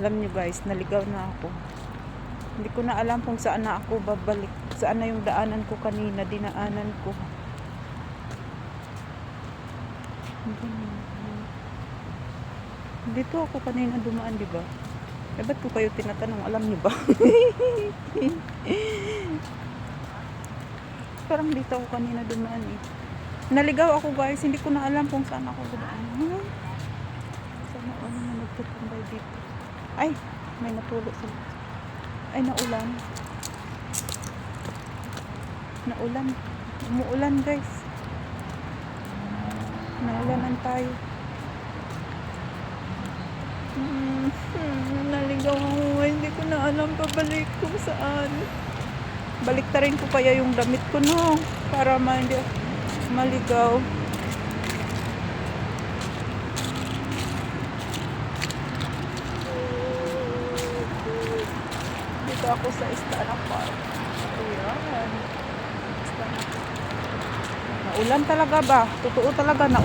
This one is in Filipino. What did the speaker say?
Alam nyo guys, naligaw na ako. Hindi ko na alam kung saan na ako babalik. Saan na yung daanan ko kanina, dinaanan ko. Dito ako kanina dumaan, di ba? Eh, ba't ko kayo tinatanong? Alam nyo ba? Parang dito ako kanina dumaan eh. Naligaw ako guys, hindi ko na alam kung saan ako dumaan. Sana ano na nagtutambay dito. Ay, may natulog sila. Ay, naulan. Naulan. Umuulan guys. Naulanan tayo. Naligaw ako. Hindi ko na alam pabalik kung saan. Baliktarin ko kaya yung damit ko no. Para hindi maligaw. Dito ako sa Istana Park. Ayan. Naulan talaga ba? Totoo talaga na